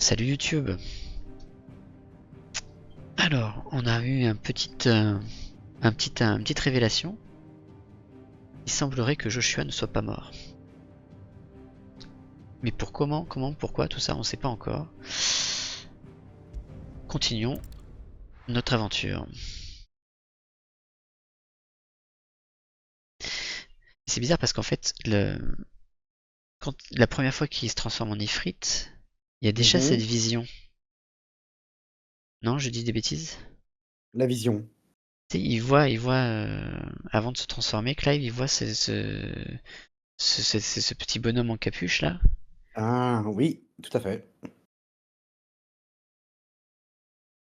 Salut YouTube. Alors, on a eu une petite révélation. Il semblerait que Joshua ne soit pas mort. Mais pour comment, pourquoi, tout ça, on ne sait pas encore. Continuons notre aventure. C'est bizarre parce qu'en fait, la première fois qu'il se transforme en Ifrit, il y a déjà cette vision. Non, je dis des bêtises? La vision. Tu sais, il voit avant de se transformer, Clive, il voit ce petit bonhomme en capuche là. Ah oui, tout à fait.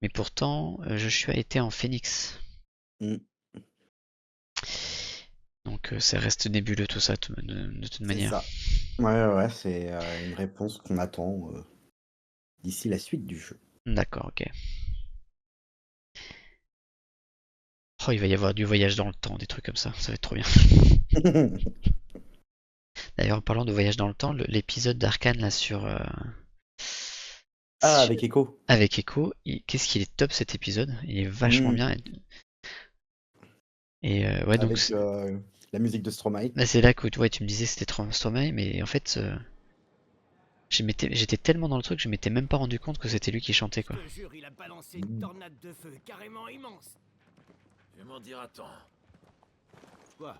Mais pourtant, Joshua était en phénix. Mm, Donc ça reste nébuleux tout ça de toute c'est manière. ça. Ouais, c'est une réponse qu'on attend d'ici la suite du jeu. D'accord, ok. Oh, il va y avoir du voyage dans le temps, des trucs comme ça va être trop bien. D'ailleurs, en parlant de voyage dans le temps, l'épisode d'Arcane là Ah, avec Echo. avec Echo, qu'est-ce qu'il est top cet épisode, il est vachement Mm, bien. Et ouais, donc avec la musique de Stromae. là c'est là que ouais, tu me disais que c'était Stromae, mais en fait, j'étais tellement dans le truc, je m'étais même pas rendu compte que c'était lui qui chantait quoi. Je te jure, il a balancé une tornade de feu carrément immense. Tu m'en diras tant. Quoi?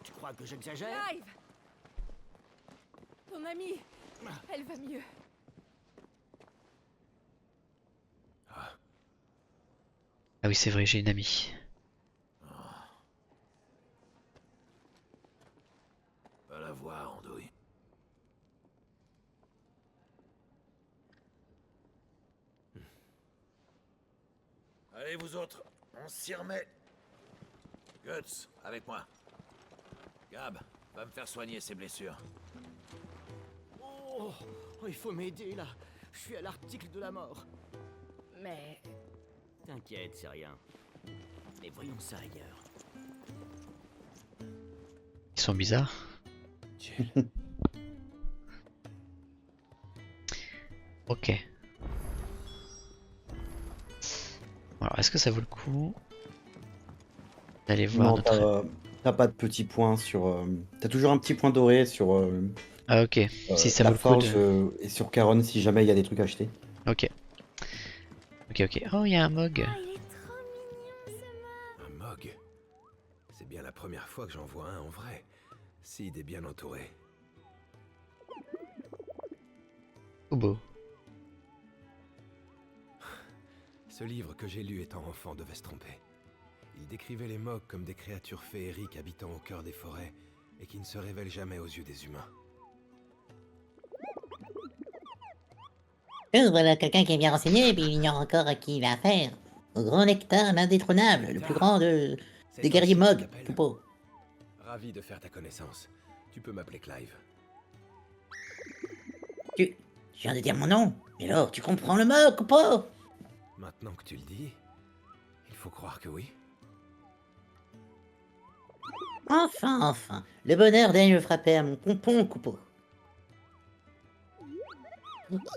Tu crois que j'exagère? Clive! Ton amie, elle va mieux. Ah oui, c'est vrai, j'ai une amie. Va la voir, Andouille. Allez, vous autres, on s'y remet. Guts, avec moi. Gab, va me faire soigner ses blessures. Oh, il faut m'aider là. Je suis à l'article de la mort. Mais T'inquiète, c'est rien. Mais voyons ça ailleurs. Ils sont bizarres. Ok. Bon, alors, est-ce que ça vaut le coup d'aller voir Non, notre... t'as pas de petit point sur. T'as toujours un petit point doré sur Ah ok, si ça vaut la le coup forge de... et sur Caron si jamais il y a des trucs à acheter. Ok. Ok. Oh, il y a un Mog. oh, il est trop mignon ce Un Mog. C'est bien la première fois que j'en vois un en vrai. Sid est bien entouré. Oh beau. Ce livre que j'ai lu étant enfant devait se tromper. Il décrivait les Mogs comme des créatures féeriques habitant au cœur des forêts et qui ne se révèlent jamais aux yeux des humains. Voilà quelqu'un qui est bien renseigné, et puis il ignore encore à qui il a affaire. Au grand nectar l'indétrônable, le plus grand des guerriers Mog, Poupo. Ravi de faire ta connaissance. Tu peux m'appeler Clive. Je viens de dire mon nom, mais alors tu comprends le Mog, Poupo? Maintenant que tu le dis, il faut croire que oui. Enfin, le bonheur daigne me frapper à mon pompon, Coupeau.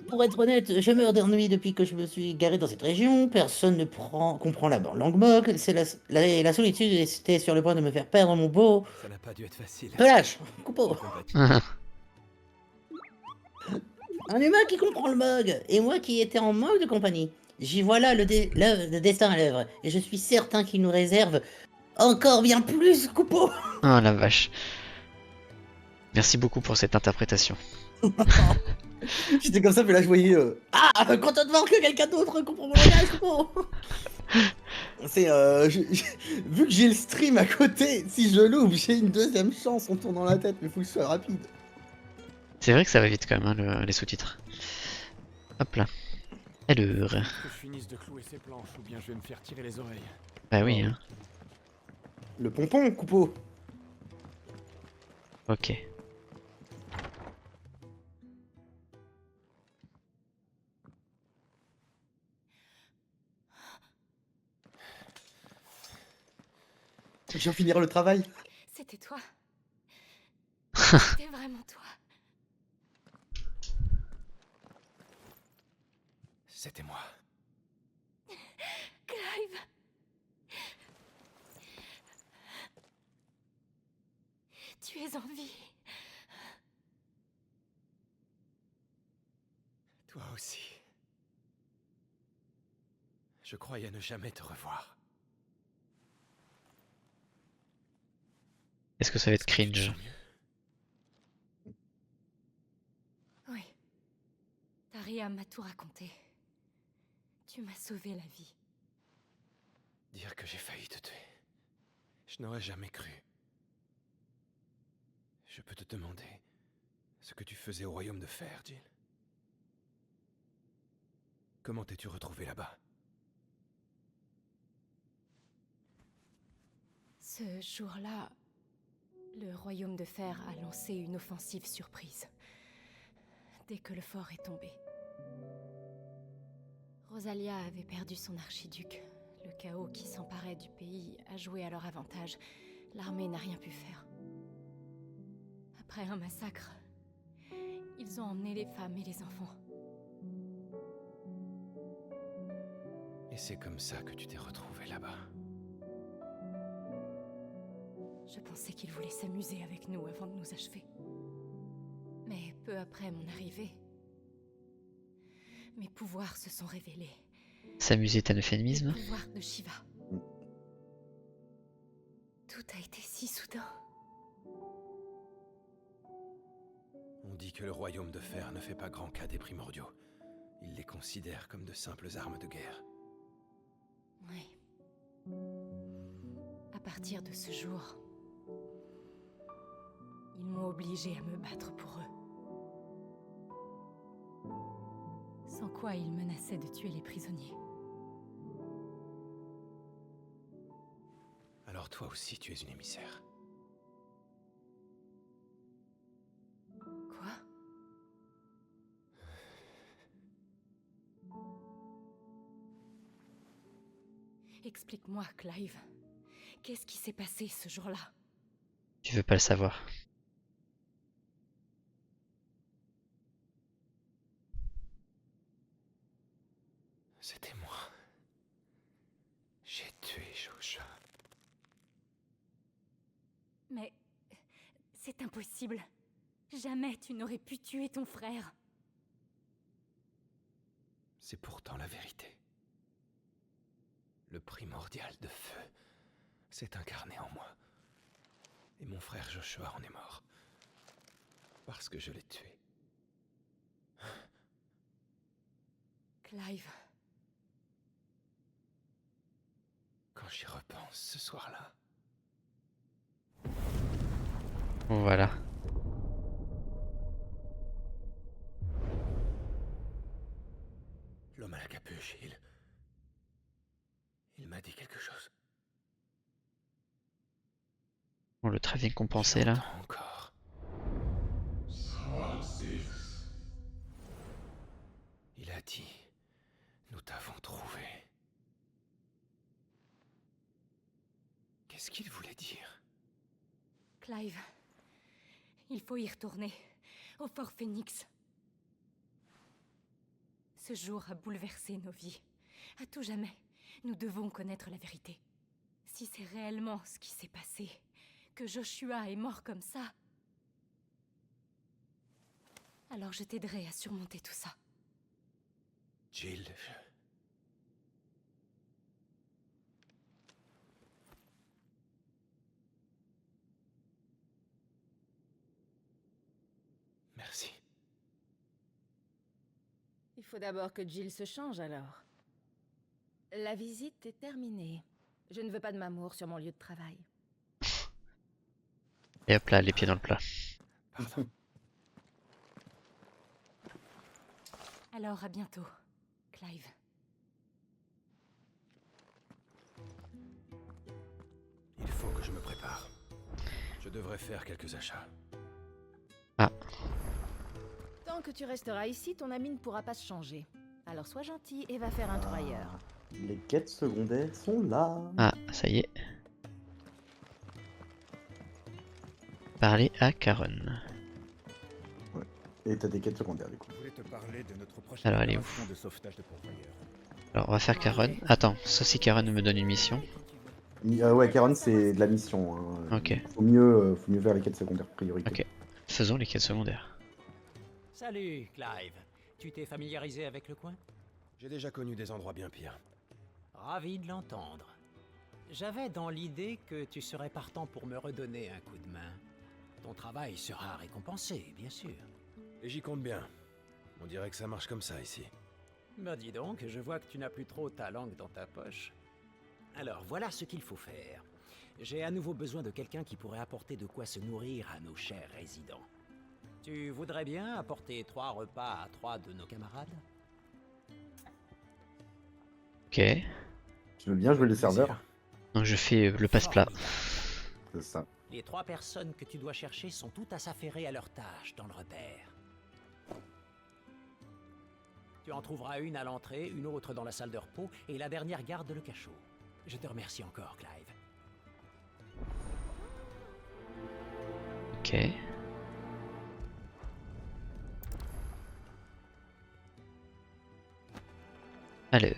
Pour être honnête, je meurs d'ennui depuis que je me suis garé dans cette région. Personne ne comprend la langue Mog. La solitude était sur le point de me faire perdre mon beau. Ça n'a pas dû être facile. Relâche, Coupeau. Je compatis. Un humain qui comprend le Mog, et moi qui étais en manque de compagnie. J'y vois là le destin à l'œuvre, et je suis certain qu'il nous réserve encore bien plus, Coupeau. Oh la vache. Merci beaucoup pour cette interprétation. J'étais comme ça, mais là je voyais. Content de voir que quelqu'un d'autre comprend mon langage, Coupeau. C'est vu que j'ai le stream à côté, si je loupe, j'ai une deuxième chance en tournant la tête, mais faut que je sois rapide. C'est vrai que ça va vite quand même, hein, les sous-titres. Hop là. Alors. Que je finisse de clouer ces planches ou bien je vais me faire tirer les oreilles. Bah oui, hein. Le pompon, Coupeau. Ok. Je viens finir le travail. c'était toi. C'était vraiment toi. C'était moi. Clive! Tu es en vie. Toi aussi. Je croyais ne jamais te revoir. Est-ce que ça va être Est-ce que tu te cringe? sens mieux? Oui. Taria m'a tout raconté. Tu m'as sauvé la vie. Dire que j'ai failli te tuer. Je n'aurais jamais cru. Je peux te demander ce que tu faisais au royaume de fer, Jill? Comment t'es-tu retrouvé là-bas? Ce jour-là, le royaume de fer a lancé une offensive surprise. Dès que le fort est tombé. Rosalia avait perdu son archiduc. Le chaos qui s'emparait du pays a joué à leur avantage. L'armée n'a rien pu faire. Après un massacre, ils ont emmené les femmes et les enfants. Et c'est comme ça que tu t'es retrouvé là-bas. Je pensais qu'ils voulaient s'amuser avec nous avant de nous achever. Mais peu après mon arrivée, mes pouvoirs se sont révélés. S'amuser est un Les euphémisme. pouvoirs de Shiva. Tout a été si soudain. On dit que le royaume de fer ne fait pas grand cas des primordiaux. Il les considère comme de simples armes de guerre. Oui. À partir de ce jour, ils m'ont obligée à me battre pour eux. Sans quoi ils menaçaient de tuer les prisonniers. Alors toi aussi tu es une émissaire. Quoi? Explique-moi, Clive. Qu'est-ce qui s'est passé ce jour-là? Tu veux pas le savoir. C'était moi. J'ai tué Joshua. Mais c'est impossible. Jamais tu n'aurais pu tuer ton frère. C'est pourtant la vérité. Le primordial de feu s'est incarné en moi. Et mon frère Joshua en est mort. Parce que je l'ai tué. Clive, Quand j'y repense ce soir-là, Voilà. l'homme à la capuche, il m'a dit quelque chose. Bon, le très bien compensé Je là. l'entends encore. Il a dit, nous t'avons trouvé. Qu'est-ce qu'il voulait dire? Clive, il faut y retourner, au Fort Phoenix. Ce jour a bouleversé nos vies. À tout jamais, nous devons connaître la vérité. Si c'est réellement ce qui s'est passé, que Joshua est mort comme ça, alors je t'aiderai à surmonter tout ça. Jill, merci. Il faut d'abord que Jill se change alors. La visite est terminée. Je ne veux pas de m'amour sur mon lieu de travail. Et hop là, les pieds dans le plat. Pardon. Alors à bientôt, Clive. Il faut que je me prépare. Je devrais faire quelques achats. Tant que tu resteras ici, ton ami ne pourra pas se changer. Alors sois gentil et va faire un tour ailleurs. Les quêtes secondaires sont là. Ah, ça y est. Parler à Karen. Et t'as des quêtes secondaires du coup. Je voulais te parler de notre prochaine Alors, elle est où? opération de sauvetage de pourvoyeurs. Alors on va faire Karen. Attends, sauf si Karen me donne une mission. Ouais, Karen, c'est de la mission. Hein. Ok. Faut mieux faire les quêtes secondaires priorité. Ok. Faisons les quêtes secondaires. Salut, Clive. Tu t'es familiarisé avec le coin? J'ai déjà connu des endroits bien pires. Ravi de l'entendre. J'avais dans l'idée que tu serais partant pour me redonner un coup de main. Ton travail sera récompensé, bien sûr. Et j'y compte bien. On dirait que ça marche comme ça ici. Bah dis donc, je vois que tu n'as plus trop ta langue dans ta poche. Alors voilà ce qu'il faut faire. J'ai à nouveau besoin de quelqu'un qui pourrait apporter de quoi se nourrir à nos chers résidents. Tu voudrais bien apporter 3 repas à 3 de nos camarades? Ok. Tu veux bien jouer le serveur? Donc je fais le passe-plat. C'est ça. Les 3 personnes que tu dois chercher sont toutes à s'affairer à leur tâche dans le repère. Tu en trouveras une à l'entrée, une autre dans la salle de repos, et la dernière garde le cachot. Je te remercie encore, Clive. Ok. Alors,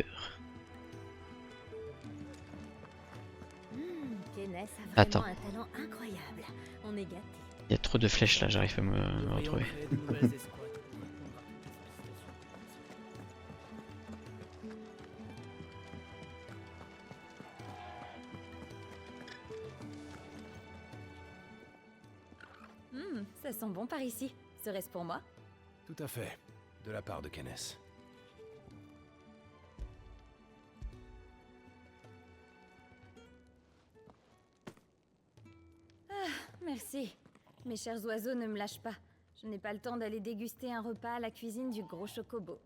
Kenneth a vraiment Attends. un talent incroyable. On est gâtés. il y a trop de flèches là, j'arrive pas à me retrouver. Ça sent bon par ici. Serait-ce pour moi? Tout à fait. De la part de Kenneth. Merci. Mes chers oiseaux ne me lâchent pas. Je n'ai pas le temps d'aller déguster un repas à la cuisine du gros chocobo.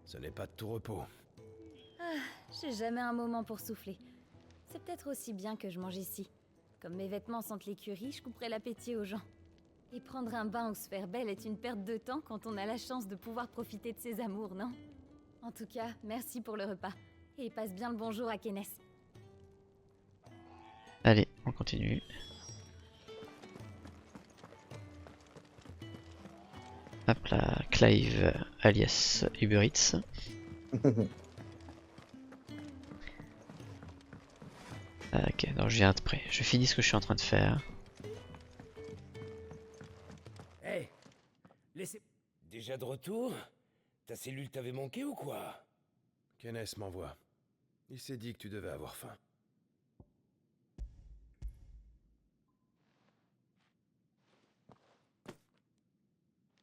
Ce n'est pas de tout repos. J'ai jamais un moment pour souffler. C'est peut-être aussi bien que je mange ici. Comme mes vêtements sentent l'écurie, je couperai l'appétit aux gens. Et prendre un bain ou se faire belle est une perte de temps quand on a la chance de pouvoir profiter de ses amours, non? En tout cas, merci pour le repas. Et passe bien le bonjour à Kenneth. Allez, on continue. Hop là, Clive alias Uber Eats. Ok, donc je viens de près. Je finis ce que je suis en train de faire. Hey, laissez... Déjà de retour? Ta cellule t'avait manqué ou quoi? Kenneth m'envoie. Il s'est dit que tu devais avoir faim.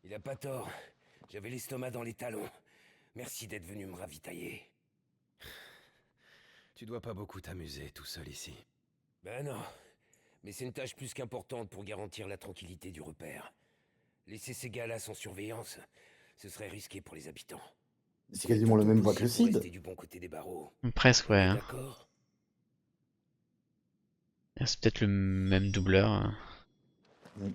Il a pas tort. J'avais l'estomac dans les talons. Merci d'être venu me ravitailler. Tu dois pas beaucoup t'amuser tout seul ici. Ben non. Mais c'est une tâche plus qu'importante pour garantir la tranquillité du repère. Laisser ces gars-là sans surveillance, ce serait risqué pour les habitants. C'est quasiment la même voix que le Possible pour Cid. rester du bon côté des barreaux. Presque, ouais. Hein. D'accord. C'est peut-être le même doubleur. Hein. Oui.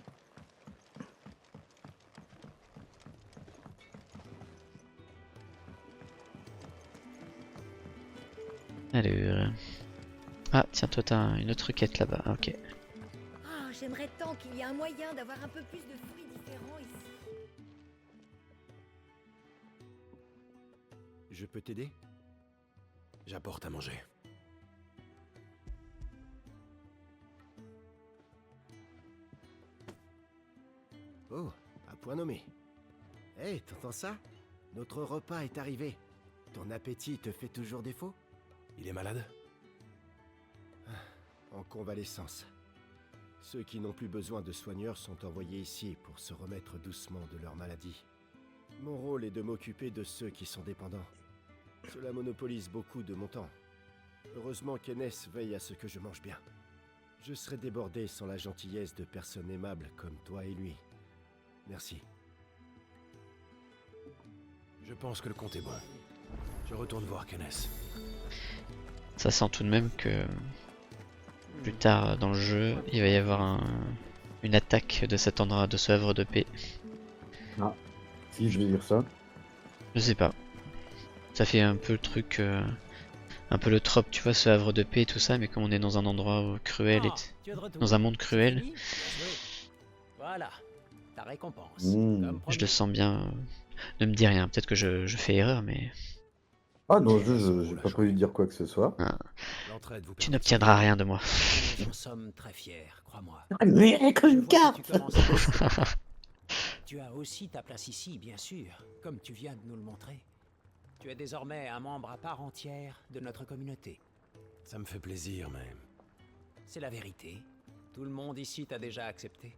Alors. Ah, tiens, toi t'as une autre quête là-bas. Ok. Oh, j'aimerais tant qu'il y ait un moyen d'avoir un peu plus de fruits différents ici. Je peux t'aider? J'apporte à manger. Oh, à point nommé. Hé, t'entends ça? Notre repas est arrivé. Ton appétit te fait toujours défaut? Il est malade? En convalescence. Ceux qui n'ont plus besoin de soigneurs sont envoyés ici pour se remettre doucement de leur maladie. Mon rôle est de m'occuper de ceux qui sont dépendants. Cela monopolise beaucoup de mon temps. Heureusement Kenneth veille à ce que je mange bien. Je serais débordé sans la gentillesse de personnes aimables comme toi et lui. Merci. Je pense que le compte est bon. Je retourne voir Kenneth. Ça sent tout de même que plus tard dans le jeu, il va y avoir une attaque de cet endroit, de ce havre de paix. Ah, si je vais dire ça. Je sais pas. Ça fait un peu le truc, un peu le trope, tu vois, ce havre de paix et tout ça, mais comme on est dans un endroit cruel, Ah, tu es de retour. dans un monde C'est cruel, fini? Bien joué. Voilà. ta récompense. Mmh. Comme Je promis. le sens bien. Ne me dis rien, peut-être que je fais erreur, mais Ah non, j'ai pas prévu de dire quoi que ce soit. L'entraide vous tu permet de n'obtiendras rien de moi. Nous en sommes très fiers, crois-moi. Mais comme Je une vois que tu carte. commences à décider. Tu as aussi ta place ici, bien sûr, comme tu viens de nous le montrer. Tu es désormais un membre à part entière de notre communauté. Ça me fait plaisir, mais... C'est la vérité. Tout le monde ici t'a déjà accepté.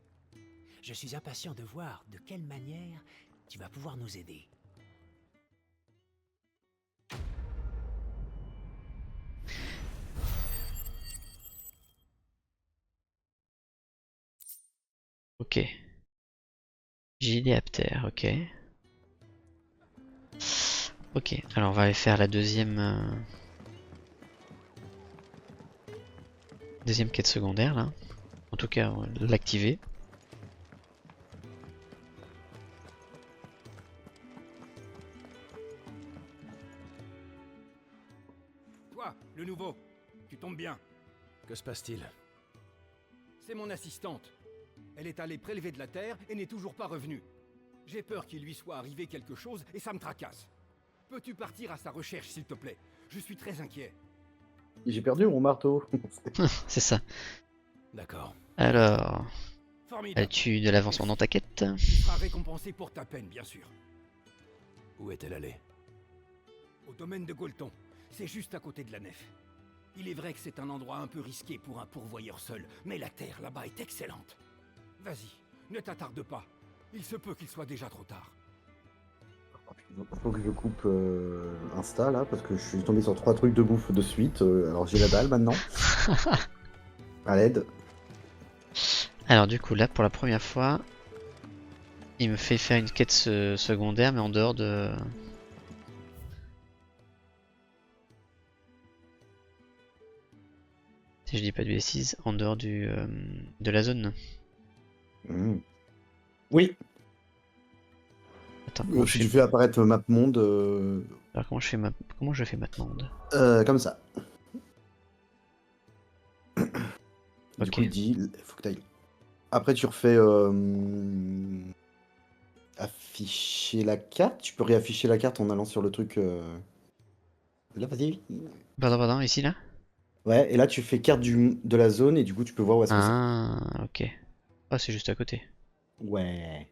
Je suis impatient de voir de quelle manière tu vas pouvoir nous aider. Ok. Gidéaptère, ok. Ok, alors on va aller faire la deuxième quête secondaire là. En tout cas, on va l'activer. Toi, le nouveau, tu tombes bien. Que se passe-t-il? C'est mon assistante. Elle est allée prélever de la terre et n'est toujours pas revenue. J'ai peur qu'il lui soit arrivé quelque chose et ça me tracasse. Peux-tu partir à sa recherche, s'il te plaît? Je suis très inquiet. J'ai perdu mon marteau. C'est ça. D'accord. Alors, Formidable. as-tu de l'avancement dans ta quête? Tu seras récompensé pour ta peine, bien sûr. Où est-elle allée? Au domaine de Golton, c'est juste à côté de la nef. Il est vrai que c'est un endroit un peu risqué pour un pourvoyeur seul, mais la terre là-bas est excellente. Vas-y, ne t'attarde pas. Il se peut qu'il soit déjà trop tard. Faut que je coupe Insta là parce que je suis tombé sur 3 trucs de bouffe de suite. Alors j'ai la dalle maintenant. À l'aide. Alors du coup là, pour la première fois, il me fait faire une quête secondaire, mais en dehors de... Si je dis pas de bêtises, en dehors de la zone. Mmh. Oui. Attends, comment Si tu fais apparaître map monde, alors, comment je fais monde? comme ça. Du Ok. coup, il dit, faut que t'ailles. Après, tu refais afficher la carte. Tu peux réafficher la carte en allant sur le truc. Là, vas-y. Pardon, ici là? Ouais, et là, tu fais carte de la zone et du coup, tu peux voir où est-ce que Ah, ok. Oh, c'est juste à côté. c'est. Ouais.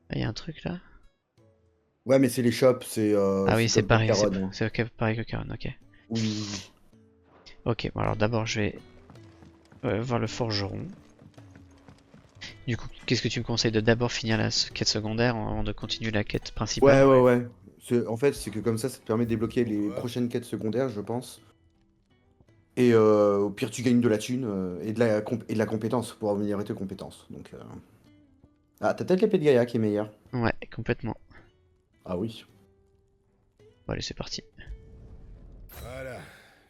Ah, y a un truc là? Ouais, mais c'est les shops, c'est. Ah oui, c'est comme pareil, Caron, hein. c'est ok, pareil que Caron, ok. Oui. Ok, bon alors d'abord je vais voir le forgeron. Du coup, qu'est-ce que tu me conseilles de d'abord finir la quête secondaire avant de continuer la quête principale? Ouais. En fait, c'est que comme ça te permet de débloquer les prochaines quêtes secondaires, je pense. Et au pire, tu gagnes de la thune et de la compétence pour améliorer tes compétences. Donc, ah, t'as peut-être l'épée de Gaïa qui est meilleure. Ouais, complètement. Ah oui. Bon, allez, c'est parti. Voilà,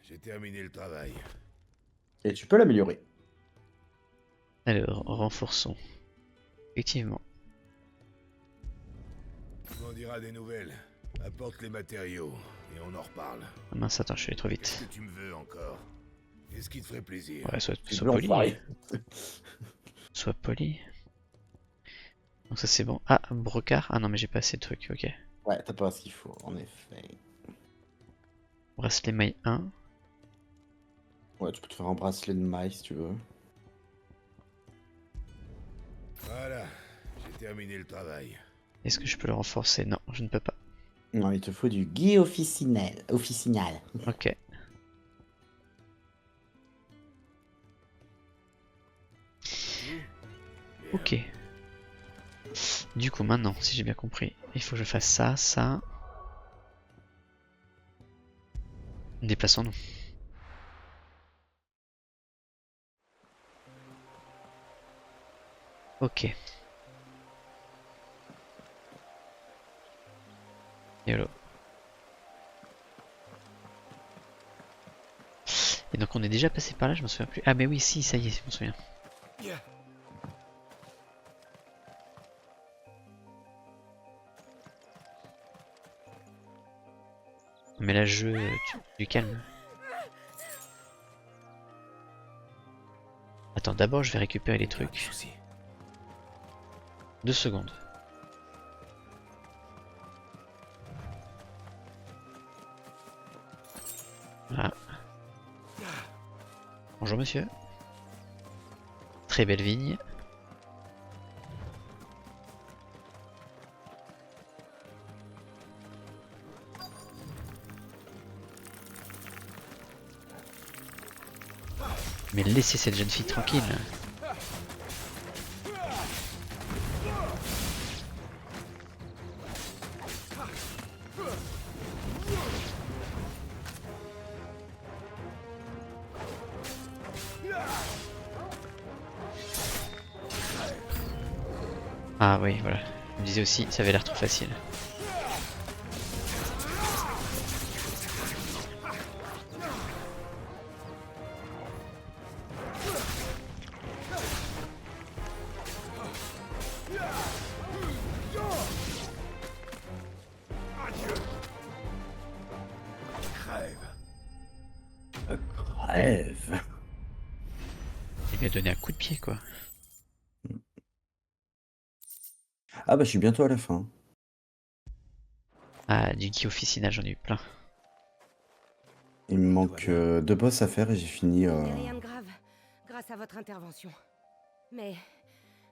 j'ai terminé le travail. Et tu peux l'améliorer. Alors, renforçons. Effectivement. Tu m'en diras des nouvelles. Apporte les matériaux et on en reparle. Ah mince, attends, je suis allé trop Qu'est-ce vite. que tu me veux encore? Qu'est-ce qui te ferait plaisir? Ouais, sois Tu poli. peux l'enfoirer. Sois poli. Donc ça c'est bon. Ah, brocard. Ah non, mais j'ai pas assez de trucs, ok. Ouais, t'as pas ce qu'il faut, en effet. Bracelet maille 1. Ouais, tu peux te faire un bracelet de maille si tu veux. Voilà, j'ai terminé le travail. Est-ce que je peux le renforcer? Non, je ne peux pas. Non, il te faut du guy officinal. Ok. Ok. Du coup, maintenant, si j'ai bien compris, il faut que je fasse ça. Déplaçons-nous. Ok. YOLO. Et donc on est déjà passé par là, je me souviens plus. Ah mais oui, si, ça y est, je me souviens. Mais là, du calme. Attends, d'abord je vais récupérer les trucs. 2 secondes. Voilà. Bonjour monsieur. Très belle vigne. Mais laissez cette jeune fille tranquille. Ah oui, voilà. Je me disais aussi, ça avait l'air trop facile. Rêve. Il lui a donné un coup de pied, quoi. Ah bah je suis bientôt à la fin. Ah, du Guy Officina, j'en ai eu plein. Il me manque 2 boss à faire et j'ai fini. C'est rien de grave, grâce à votre intervention. Mais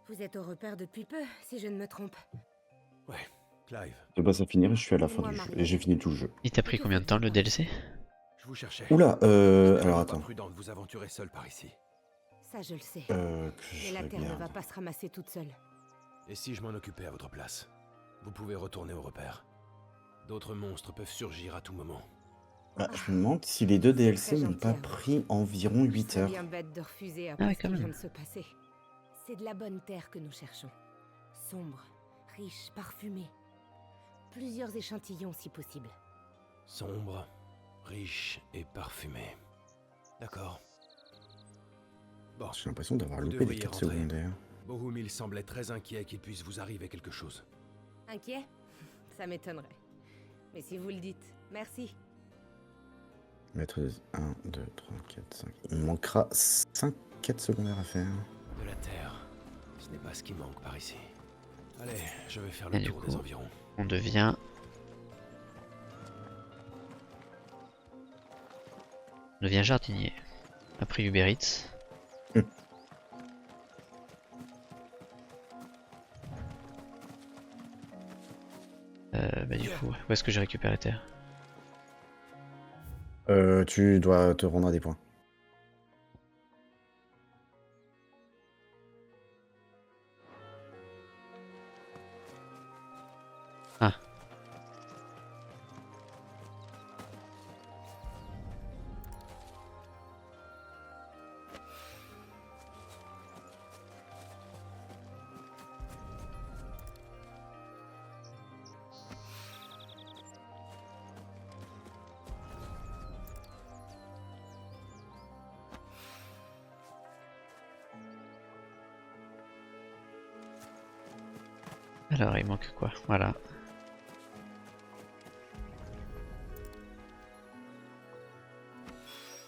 vous êtes au repère depuis peu, si je ne me trompe. Ouais, Clive, 2 boss à finir et je suis à la fin du jeu. Et j'ai fini tout le jeu. Il t'a pris combien de temps le DLC? je vous cherchais. Oula, C'est alors pas attends. prudent de vous aventurer seul par ici. Ça, je le sais. Que Mais je la Terre ne regarde. va pas se ramasser toute seule. Et si je m'en occupais à votre place? Vous pouvez retourner au repère. D'autres monstres peuvent surgir à tout moment. Ah, je me demande si les 2 DLC Très m'ont pas gentil, hein. pris environ 8 C'est heures. bien bête de refuser Ah après ouais, ce quand qui même. vient de se passer. C'est de la bonne terre que nous cherchons. Sombre, riche, parfumée. Plusieurs échantillons si possible. Sombre, riche et parfumé. D'accord. Bon, J'ai l'impression d'avoir Vous loupé les devriez 4 rentrer. secondaires. Bohumil semblait très inquiet qu'il puisse vous arriver quelque chose. Inquiet? Ça m'étonnerait. Mais si vous le dites, merci. Mettre 1, 2, 3, 4, 5. Il me manquera 5 quêtes secondaires à faire. De la terre. Ce n'est pas ce qui manque par ici. Allez, je vais faire Et le du tour coup, des environs. On devient... jardinier. Après Uber Eats. Bah du coup, où est-ce que j'ai récupéré la terre? Tu dois te rendre à des points. Ah. Alors, il manque quoi? Voilà.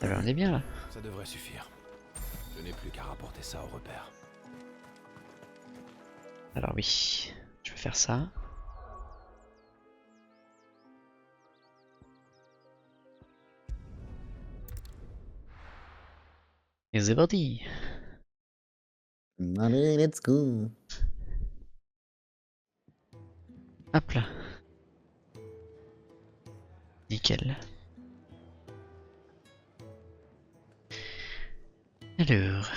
Ah bah, on est bien là. Ça devrait suffire. Je n'ai plus qu'à rapporter ça au repère. Alors oui, je vais faire ça. Et c'est parti. Allez, let's go. Hop là. Nickel. Alors.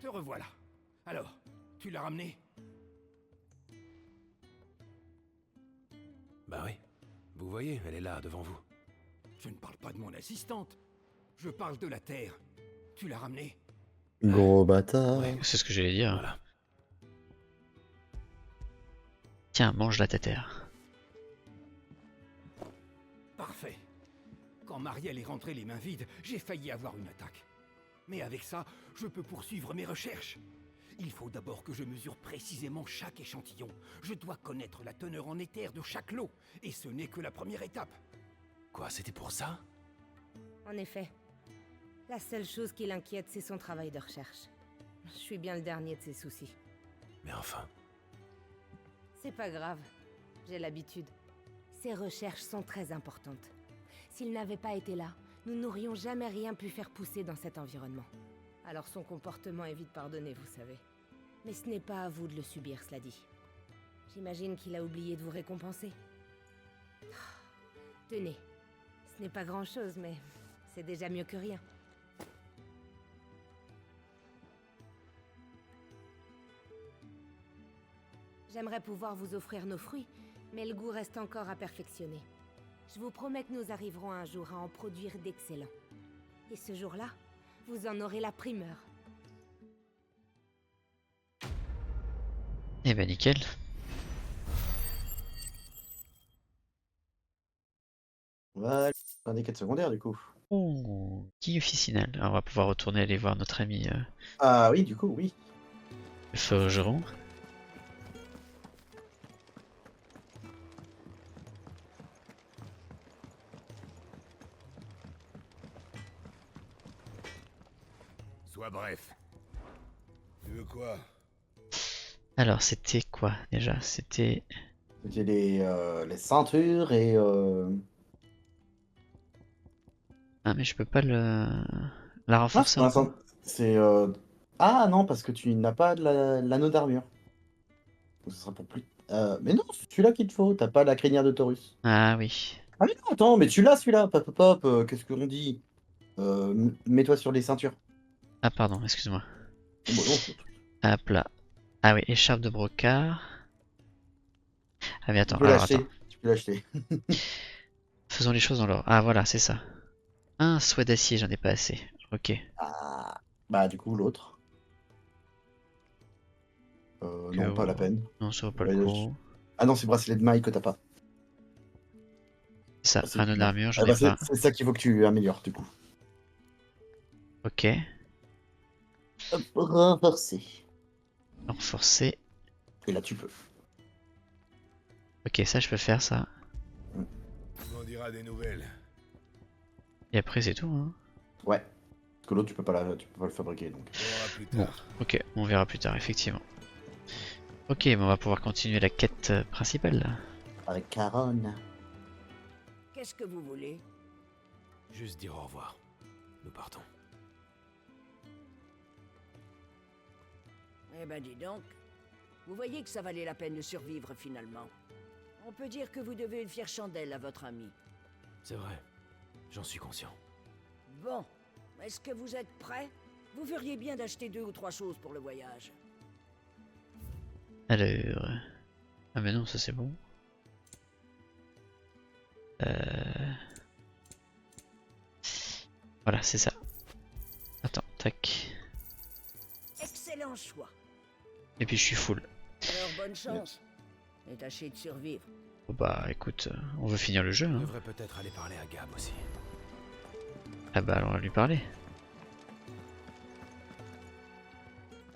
Te revoilà. Alors, tu l'as ramené? Bah oui. Vous voyez, elle est là, devant vous. Je ne parle pas de mon assistante. Je parle de la Terre. Tu l'as ramené? Gros bâtard. Ouais. C'est ce que j'allais dire. Voilà. Tiens, mange la terre. Parfait. Quand Marielle est rentrée les mains vides, j'ai failli avoir une attaque. Mais avec ça, je peux poursuivre mes recherches. Il faut d'abord que je mesure précisément chaque échantillon. Je dois connaître la teneur en éther de chaque lot. Et ce n'est que la première étape. Quoi, c'était pour ça? En effet. La seule chose qui l'inquiète, c'est son travail de recherche. Je suis bien le dernier de ses soucis. Mais enfin... C'est pas grave. J'ai l'habitude. Ses recherches sont très importantes. S'il n'avait pas été là, nous n'aurions jamais rien pu faire pousser dans cet environnement. Alors son comportement est vite pardonné, vous savez. Mais ce n'est pas à vous de le subir, cela dit. J'imagine qu'il a oublié de vous récompenser. Tenez. Ce n'est pas grand-chose, mais c'est déjà mieux que rien. J'aimerais pouvoir vous offrir nos fruits, mais le goût reste encore à perfectionner. Je vous promets que nous arriverons un jour à en produire d'excellents. Et ce jour-là, vous en aurez la primeur. Eh ben nickel. Voilà, un des quêtes secondaires du coup. Oh, qui officinal. Alors, on va pouvoir retourner aller voir notre ami Ah oui, du coup, oui. le forgeron. Sois bref. Tu veux quoi? Alors c'était quoi déjà? C'était... C'était les ceintures et... Ah mais je peux pas la renforcer pour un peu? l'instant, c'est... Ah non, parce que tu n'as pas de l'anneau d'armure. Donc, ce sera pour plus... mais non, c'est celui-là qu'il te faut. T'as pas la crinière de Taurus. Ah oui. Ah mais non, attends, mais tu l'as celui-là. Pop, pop, pop. Qu'est-ce qu'on dit? Mets-toi sur les ceintures. Ah pardon, excuse-moi. Oh, bah non, Hop là. Ah oui, écharpe de brocart. Ah mais tu attends, peux alors l'acheter. attends. Tu peux l'acheter. Faisons les choses dans l'ordre. Ah voilà, c'est ça. Un souhait d'acier, j'en ai pas assez. Ok. Ah, bah du coup, l'autre. Non, pas la peine. Non, ça vaut pas Ouais, le coup. Ah non, c'est bracelet de maille que t'as pas. Ça, C'est anneau d'armure, j'en Ah bah, ai pas. c'est ça qu'il faut que tu améliores du coup. Ok. Hop, renforcer. Renforcer. Et là, tu peux. Ok, ça je peux faire ça. Tu m'en diras des nouvelles. Et après c'est tout, hein. Ouais. Parce que l'autre, tu peux pas le fabriquer donc. On verra plus Bon, tard. ok, on verra plus tard, effectivement. Ok, mais on va pouvoir continuer la quête principale là. Avec Caronne. Qu'est-ce que vous voulez? Juste dire au revoir. Nous partons. Eh ben dis donc. Vous voyez que ça valait la peine de survivre finalement. On peut dire que vous devez une fière chandelle à votre ami. C'est vrai. J'en suis conscient. Bon, est-ce que vous êtes prêts? Vous feriez bien d'acheter 2 ou 3 choses pour le voyage. Alors... Ah mais non, ça c'est bon. Voilà, c'est ça. Attends, tac. Excellent choix. Et puis je suis full. Alors bonne chance. Et tâchez de survivre. Bon bah écoute, on veut finir le jeu, On hein. devrait peut-être aller parler à Gab aussi. Ah bah alors on va lui parler.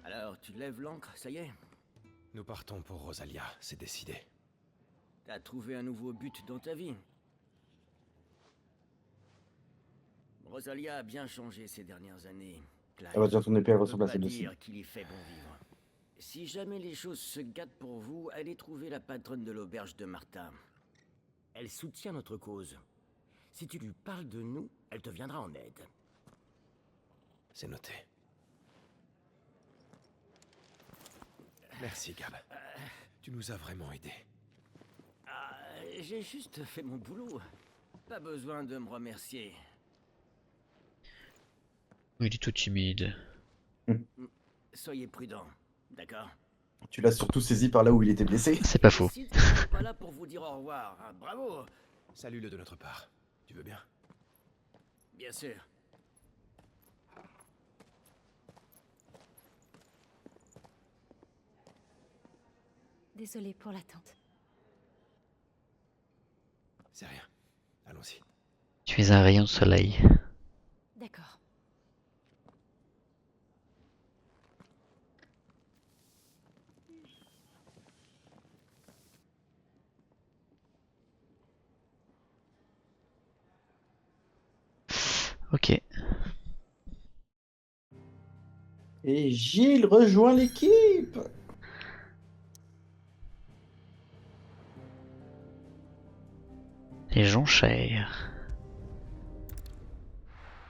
Alors, tu lèves l'ancre, ça y est? Nous partons pour Rosalia, c'est décidé. T'as trouvé un nouveau but dans ta vie? Rosalia a bien changé ces dernières années. Clive. Ah bah tiens, ton épée, elle On ressemble à peut pas celle ci. dire qu'il y fait bon vivre. Si jamais les choses se gâtent pour vous, allez trouver la patronne de l'auberge de Martha. Elle soutient notre cause. Si tu lui parles de nous, elle te viendra en aide. C'est noté. Merci Gab. Tu nous as vraiment aidés. Ah, j'ai juste fait mon boulot. Pas besoin de me remercier. Il est tout timide. Soyez prudents, d'accord? Tu l'as surtout saisi par là où il était blessé. C'est pas faux. Je suis pas là pour vous dire au revoir. Hein. Bravo! Salut-le de notre part. Tu veux bien? Bien sûr. Désolée pour l'attente. C'est rien. Allons-y. Tu es un rayon de soleil. D'accord. Ok. Et Gilles rejoint l'équipe. Les jonchères.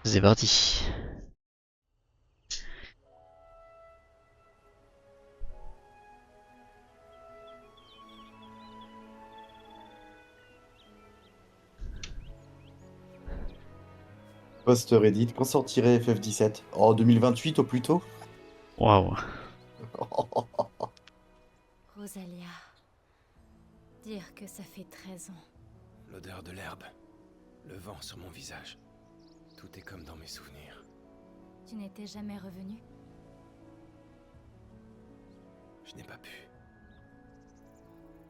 C'est parti. Post Reddit, quand sortirait FF17? En 2028 au plus tôt? Waouh. Rosalia. Dire que ça fait 13 ans. L'odeur de l'herbe, le vent sur mon visage. Tout est comme dans mes souvenirs. Tu n'étais jamais revenu? Je n'ai pas pu.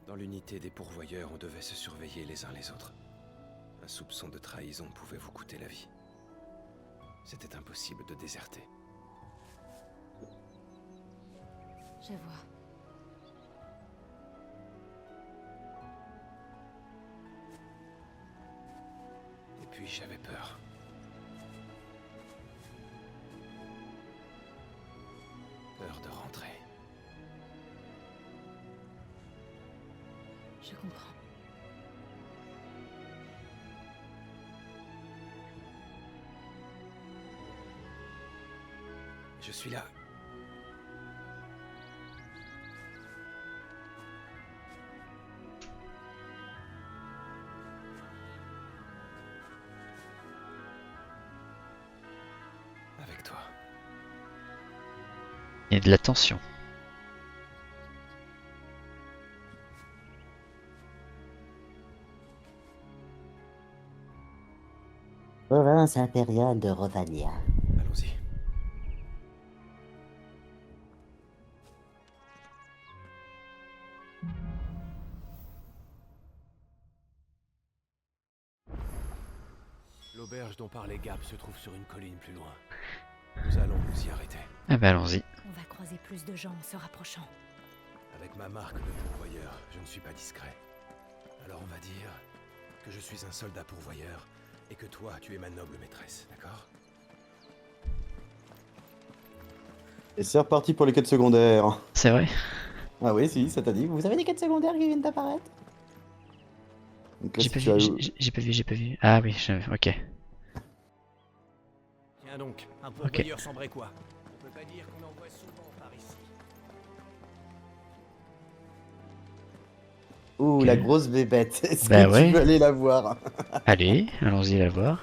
Dans l'unité des pourvoyeurs, on devait se surveiller les uns les autres. Un soupçon de trahison pouvait vous coûter la vie. C'était impossible de déserter. Je vois. Et puis j'avais peur. Peur de rentrer. Je comprends. Je suis là. Avec toi. Il y a de la tension. Province impériale de Rosalia. Allons-y. L'auberge dont parlait Gab se trouve sur une colline plus loin. Nous allons nous y arrêter. Ah bah allons-y. On va croiser plus de gens en se rapprochant. Avec ma marque de pourvoyeur, je ne suis pas discret. Alors on va dire que je suis un soldat pourvoyeur et que toi, tu es ma noble maîtresse, d'accord? Et c'est reparti pour les quêtes secondaires. C'est vrai? Ah oui, si, ça t'a dit. Vous avez des quêtes secondaires qui viennent d'apparaître? Donc là, J'ai si pas tu as- vu, j'ai pas vu. Ah oui, ok. Tiens donc, un pourvoyeur sans quoi. On peut pas dire qu'on en voit souvent par ici. Ouh, Ok. la grosse bébête. Est-ce Bah que ouais. tu veux aller la voir? Allez, allons-y la voir.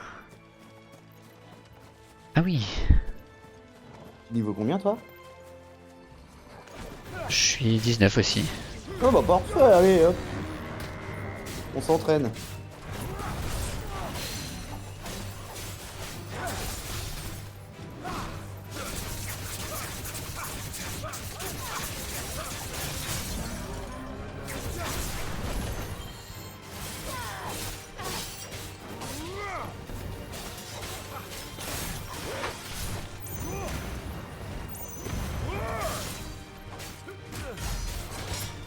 Ah oui, Niveau combien, toi? je suis 19 aussi. Oh bah parfait, allez, hop. On s'entraîne.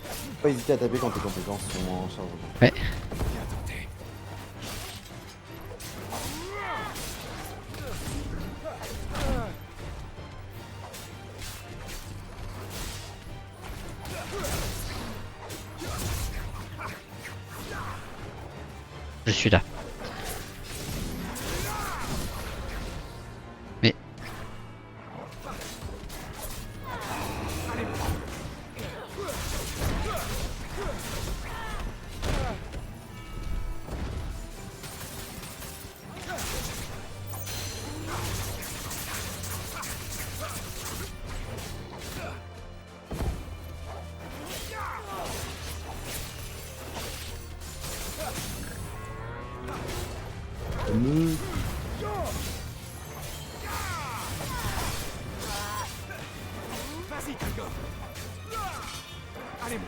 Faut pas hésiter à taper quand tes compétences sont en chargement. Ouais. Bien tenté. Je suis là. Mais... Vas-y, Tagor. Allez,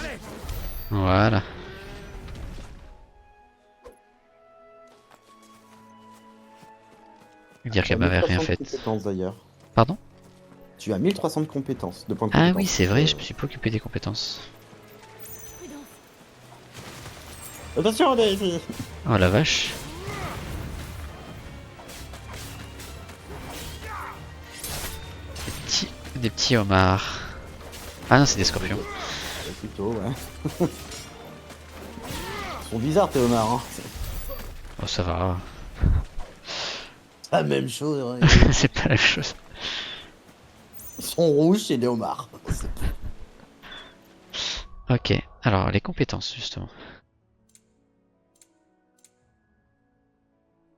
allez. Voilà. Dire qu'elle m'avait rien fait. D'ailleurs. Pardon? Tu as 1300 de compétences, de points de Ah compétences. oui, c'est vrai, je me suis pas occupé des compétences. Attention, allez, Oh la vache. des petits homards. Ah non, c'est des scorpions. Plutôt, ouais. Ils sont bizarres tes homards, hein. Oh, ça va. C'est la même chose, hein. C'est pas la même chose. Ils sont rouges, c'est des homards. Ok, alors les compétences justement.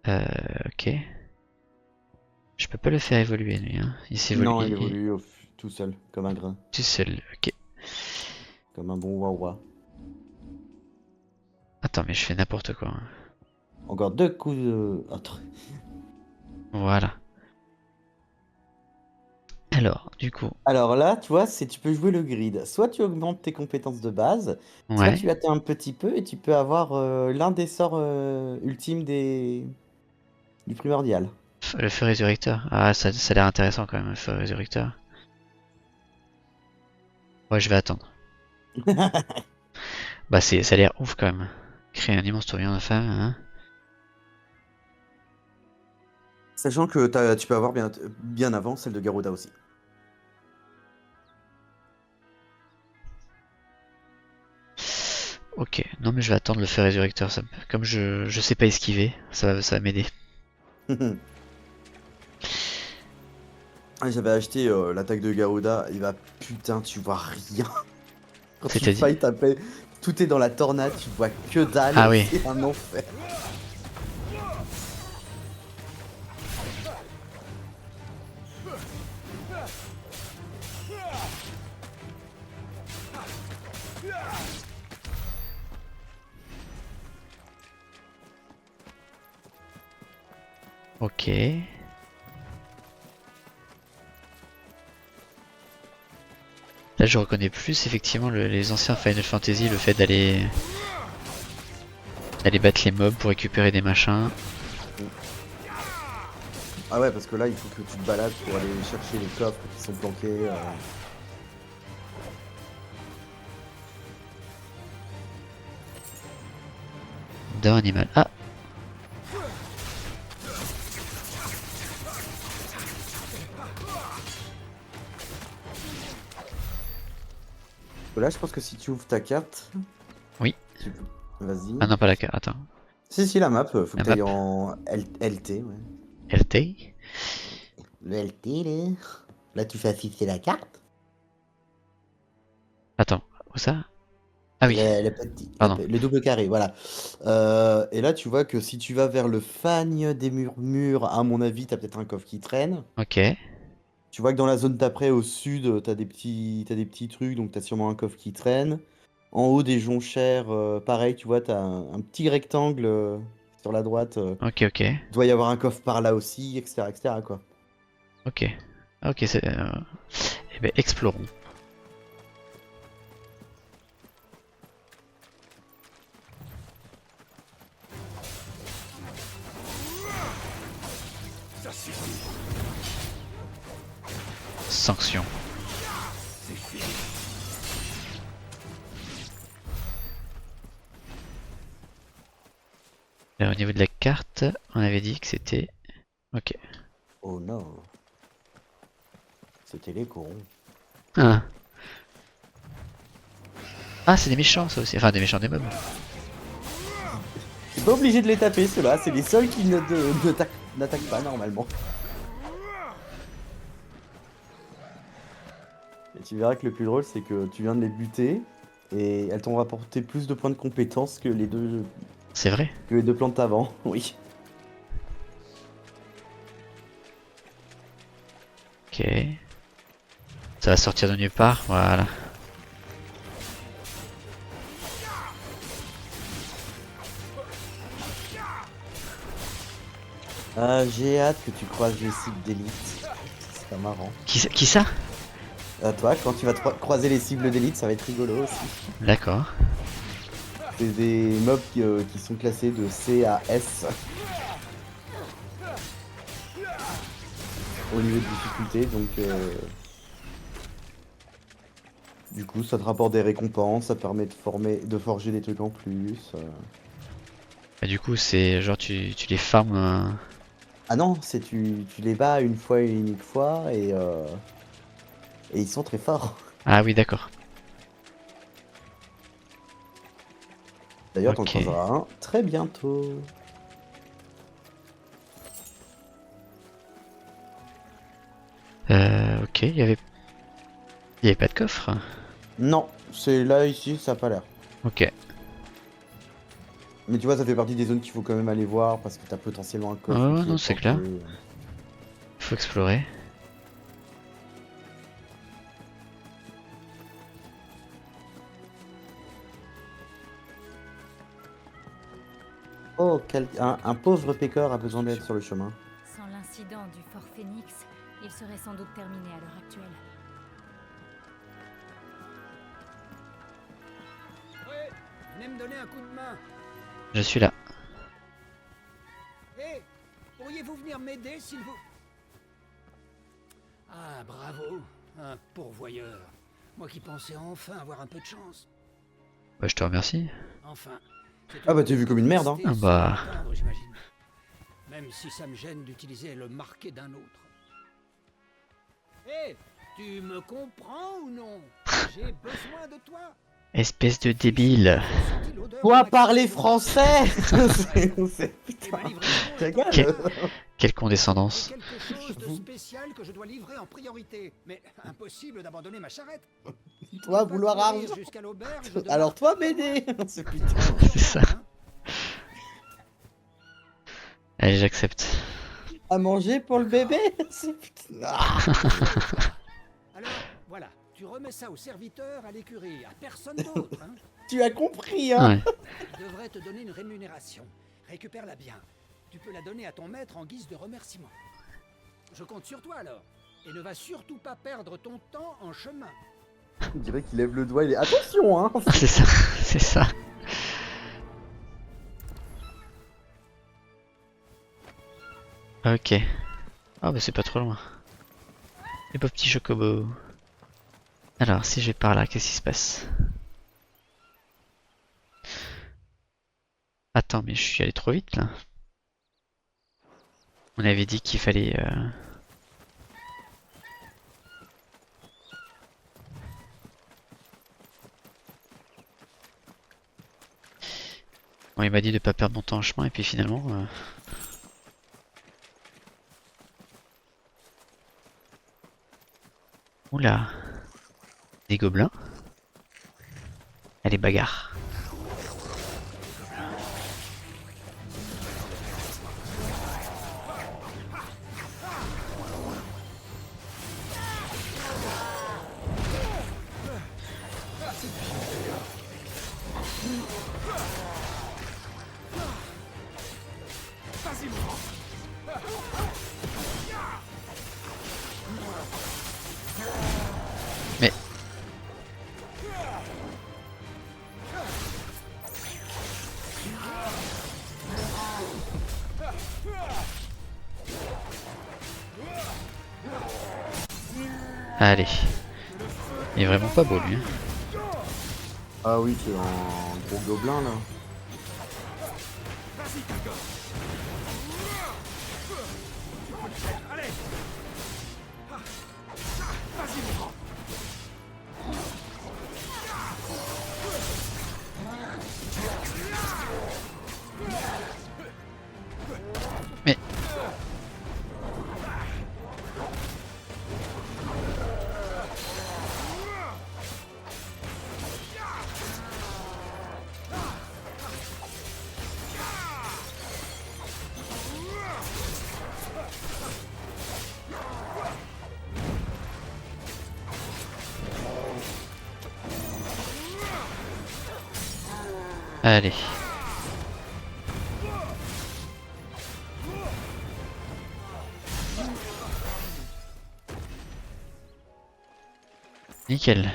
Ok. Je peux pas le faire évoluer lui, hein. Il s'évolue. Non, il évolue tout seul, comme un grain. Tout seul, ok. Comme un bon wawa. Attends, mais je fais n'importe quoi, hein. Encore 2 coups de... Voilà. Alors, du coup, Alors là, tu vois, tu peux jouer le grid. Soit tu augmentes tes compétences de base, soit ouais, tu atteins un petit peu et tu peux avoir l'un des sorts ultimes du primordial. le feu résurrecteur. Ah, ça a l'air intéressant quand même, le feu résurrecteur. Ouais, je vais attendre. Bah, ça a l'air ouf quand même. Créer un immense tourbillon de femme, hein. Sachant que tu peux avoir bien avant celle de Garuda aussi. Ok, non mais je vais attendre le feu résurrecteur. Comme je sais pas esquiver, ça va m'aider. Ah, j'avais acheté l'attaque de Garuda, et bah putain, tu vois rien. Quand tu C'est-à-dire fight, tout est dans la tornade, tu vois que dalle, Ah oui. c'est un enfer. Ok. Là je reconnais plus effectivement les anciens Final Fantasy, le fait d'aller battre les mobs pour récupérer des machins. Ah ouais, parce que là, il faut que tu te balades pour aller chercher les coffres qui sont planqués. D'un animal. Ah, Là, je pense que si tu ouvres ta carte... Oui. Vas-y. ah non pas la carte, attends. Si, la map, faut que La tu ailles map. en LT, ouais. LT. Le LT, là. Là, tu fais afficher la carte. Attends, où ça? Ah oui. Le petit, Pardon. le double carré, voilà. Et là, tu vois que si tu vas vers le Fagne des Murmures, à mon avis, t'as peut-être un coffre qui traîne. Ok. Tu vois que dans la zone d'après, au sud, t'as des petits trucs, donc t'as sûrement un coffre qui traîne. En haut des jonchères, pareil, tu vois, t'as un petit rectangle sur la droite. Ok, ok. Doit y avoir un coffre par là aussi, etc., quoi. Ok. Ok, c'est... Eh ben, explorons. Ça suffit. Sanction. C'est fini. Là, au niveau de la carte, on avait dit que c'était... Ok. Oh non. C'était les cons. Ah. Ah, c'est des méchants ça aussi. Enfin, des méchants, des mobs. T'es pas obligé de les taper, ceux-là, c'est les seuls qui n'attaquent pas normalement. Et tu verras que le plus drôle, c'est que tu viens de les buter, et elles t'ont rapporté plus de points de compétence que les deux C'est vrai? plantes avant, oui. Ok. Ça va sortir de nulle part, voilà. J'ai hâte que tu croises les cibles d'élite. C'est pas marrant. Qui ça? Toi, quand tu vas croiser les cibles d'élite, ça va être rigolo aussi. D'accord. C'est des mobs qui sont classés de C à S. Au niveau de difficulté, donc... Du coup, ça te rapporte des récompenses, ça te permet de forger des trucs en plus. Et du coup, c'est genre tu les farmes... Ah non, tu les bats une fois et unique fois, et Et ils sont très forts. Ah oui, d'accord. D'ailleurs, t'en Ok. croiseras un très bientôt. Ok, il y avait pas de coffre. Non, c'est là, ici, ça a pas l'air. Ok. Mais tu vois, ça fait partie des zones qu'il faut quand même aller voir parce que t'as potentiellement un coffre Oh qui non, est c'est planqué. clair. Faut explorer. Oh, un pauvre pécor a besoin d'aide sur le chemin. Sans l'incident du Fort Phoenix, il serait sans doute terminé à l'heure actuelle. Ouais, venez me donner un coup de main. Je suis là. Hé, pourriez-vous venir m'aider, s'il vous... Ah, bravo, un pourvoyeur. Moi qui pensais enfin avoir un peu de chance. Bah, je te remercie. Enfin... c'est Ah bah, une t'es vu comme une merde, hein. tristesse Ah bah. à entendre, j'imagine. Même si ça me gêne d'utiliser le marqué d'un autre. Hé, tu me comprends ou non? J'ai besoin de toi. Espèce de débile. J'ai senti l'odeur Toi, de parler ma- français. Et ma livraison Ta est- gueule. Quelle J'ai condescendance. quelque chose de spécial que je dois livrer en priorité. Mais impossible d'abandonner ma charrette. Toi, Pas vouloir courir argent. jusqu'à l'auberge de Alors toi, Martin. m'aider. C'est putain. C'est ça. Hein. Allez, j'accepte. À manger pour le bébé. C'est putain. Ah. Alors, voilà, tu remets ça au serviteur à l'écurie, à personne d'autre. Hein. Tu as compris, hein. Ouais. Il devrait te donner une rémunération. Récupère-la bien. Tu peux la donner à ton maître en guise de remerciement. Je compte sur toi alors. Et ne va surtout pas perdre ton temps en chemin. On dirait qu'il lève le doigt, il est... Attention, hein. C'est ça. C'est ça. Ok. Ah bah c'est pas trop loin. Les beaux petits chocobos. Alors, si je vais par là, qu'est-ce qui se passe? Attends, mais je suis allé trop vite là. On avait dit qu'il fallait... Bon, il m'a dit de pas perdre mon temps en chemin et puis finalement... Oula. Des gobelins. Allez, bagarre. Mais... Allez. Il est vraiment pas beau lui. Hein. Ah oui, c'est un gros gobelin, là. Mais... Allez. Nickel.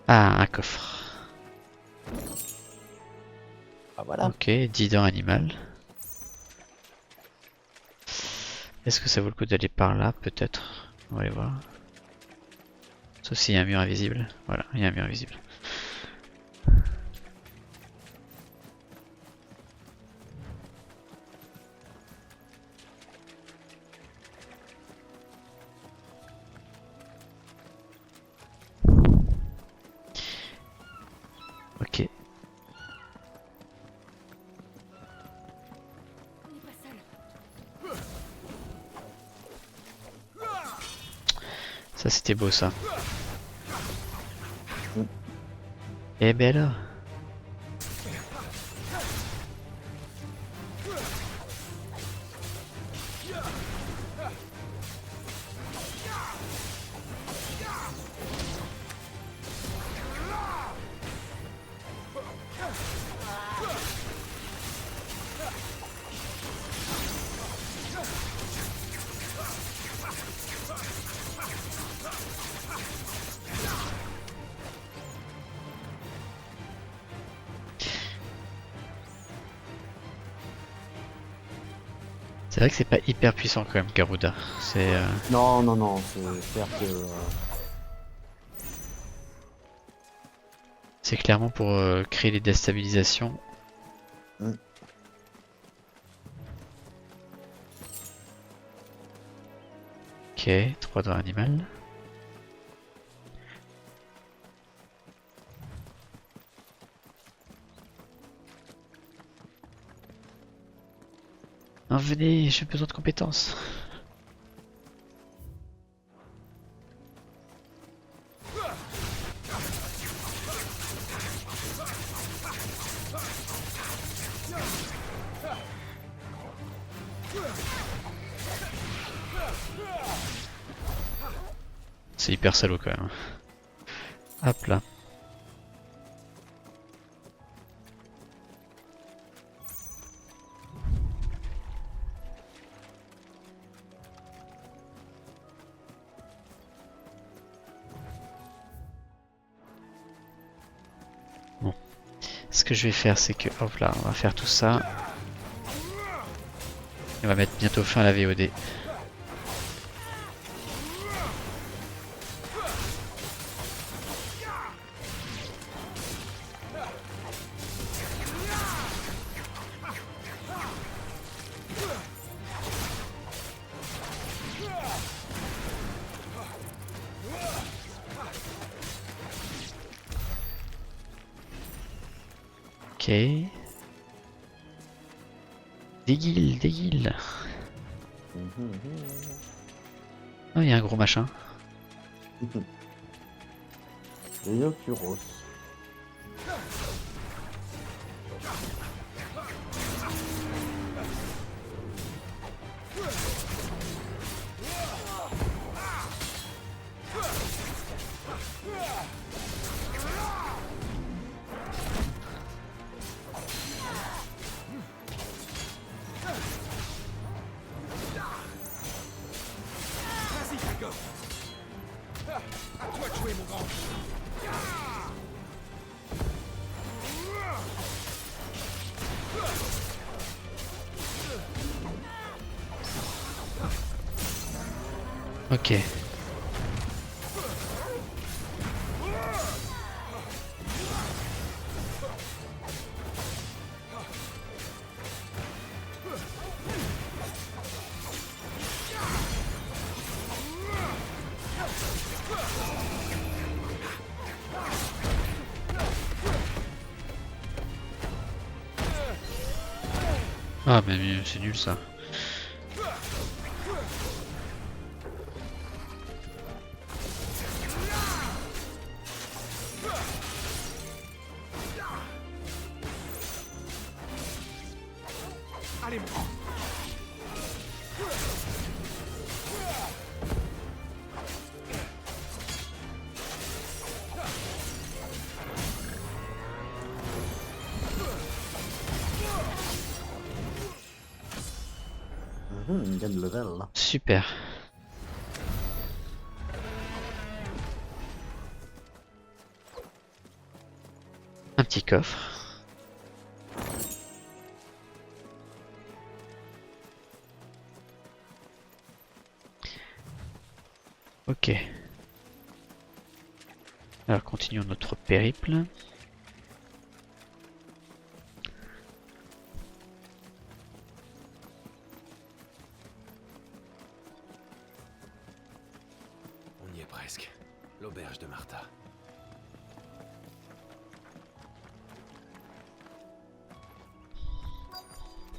Ah, un coffre. Ah voilà. Ok, 10 dents animales. Est-ce que ça vaut le coup d'aller par là? Peut-être. On va aller voir. Sauf s'il y a un mur invisible. Voilà, il y a un mur invisible. Ça c'était beau ça. Mm. Eh ben alors. C'est vrai que c'est pas hyper puissant quand même, Garuda. C'est Non, non, non, c'est clair que... c'est clairement pour créer les déstabilisations. Mm. Ok, 3 droits animal. Non, venez, j'ai besoin de compétences. C'est hyper salaud quand même. Hop là. Bon. Ce que je vais faire, c'est que, hop là, on va faire tout ça. Et on va mettre bientôt fin à la VOD. Ok. Des guildes. Oh, il y a un gros machin. Les Yokuros. Vas-y, Drago. À toi de jouer, mon grand. Ok. Ah mais c'est nul ça. Allez, mon grand. Il gagne le level là. Super. Un petit coffre. Ok. Alors continuons notre périple. On y est presque. L'auberge de Martha.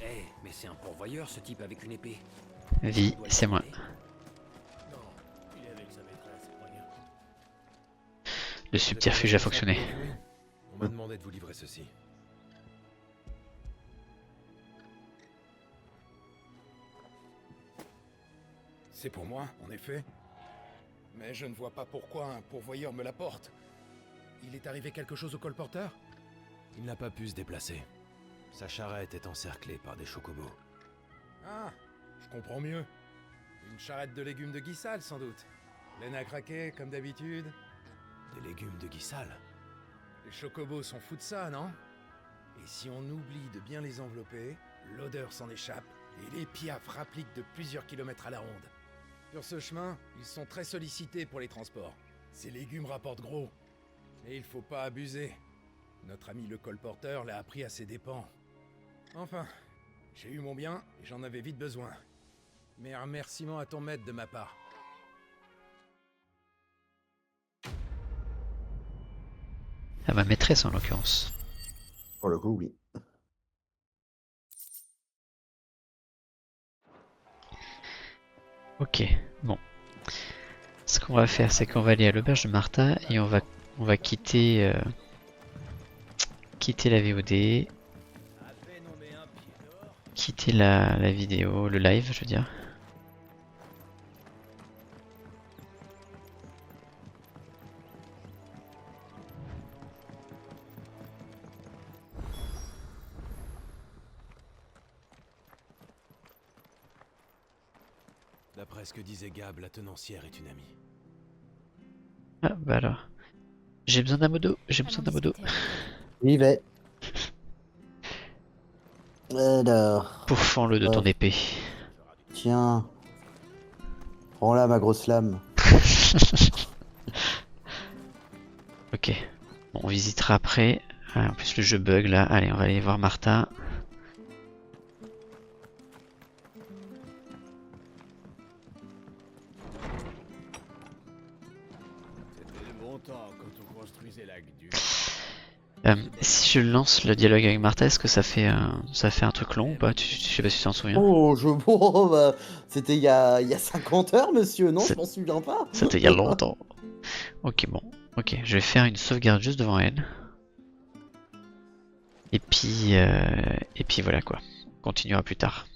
Eh, mais c'est un pourvoyeur, ce type avec une épée. Vie, c'est moi. Non, il est avec sa maîtresse pour Le subterfuge a fonctionné. On m'a demandé de vous livrer ceci. C'est pour moi, en effet. Mais je ne vois pas pourquoi un pourvoyeur me l'apporte. Il est arrivé quelque chose au colporteur? Il n'a pas pu se déplacer. Sa charrette est encerclée par des chocobos. Ah, je comprends mieux. Une charrette de légumes de Guissal, sans doute. Laine à craquer, comme d'habitude. Des légumes de Guissal? Les chocobos sont fous de ça, non? Et si on oublie de bien les envelopper, l'odeur s'en échappe et les piafs rappliquent de plusieurs kilomètres à la ronde. Sur ce chemin, ils sont très sollicités pour les transports. Ces légumes rapportent gros. Mais il faut pas abuser. Notre ami le colporteur l'a appris à ses dépens. Enfin, j'ai eu mon bien et j'en avais vite besoin. Mais un remerciement à ton maître de ma part. À ma maîtresse en l'occurrence. Pour le coup, oui. Ok, bon. Ce qu'on va faire, c'est qu'on va aller à l'auberge de Martha et on va quitter quitter la VOD, quitter la vidéo, le live, je veux dire. D'après ce que disait Gab, la tenancière est une amie. Ah bah alors. J'ai besoin d'un modo, j'ai besoin d'un modo. J'y vais. Alors, Pourfends-le de ton épée. tiens. Prends-la, ma grosse lame. Ok, bon, on visitera après. Ah, en plus le jeu bug là. Allez, on va aller voir Martha. Si je lance le dialogue avec Martha, est-ce que ça fait un truc long ou pas? Je sais pas si tu t'en souviens. Oh, bon, bah, c'était il y a 50 heures, monsieur, non? Je m'en souviens pas. C'était il y a longtemps. Ok, bon. Ok, je vais faire une sauvegarde juste devant elle. Et puis voilà quoi. On continuera plus tard.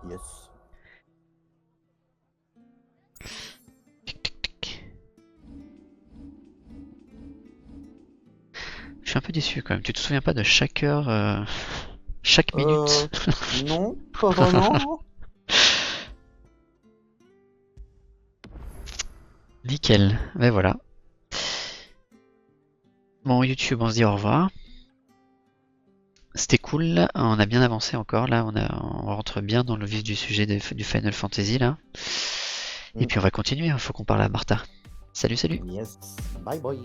Yes. Je suis un peu déçu quand même. Tu te souviens pas de chaque heure, chaque minute? Non, pas vraiment. Nickel. Ben voilà. Bon, YouTube, on se dit au revoir. C'était cool, là. On a bien avancé encore, là. On rentre bien dans le vif du sujet du Final Fantasy, là. Et puis on va continuer, il faut qu'on parle à Martha. Salut, salut. Yes. Bye bye.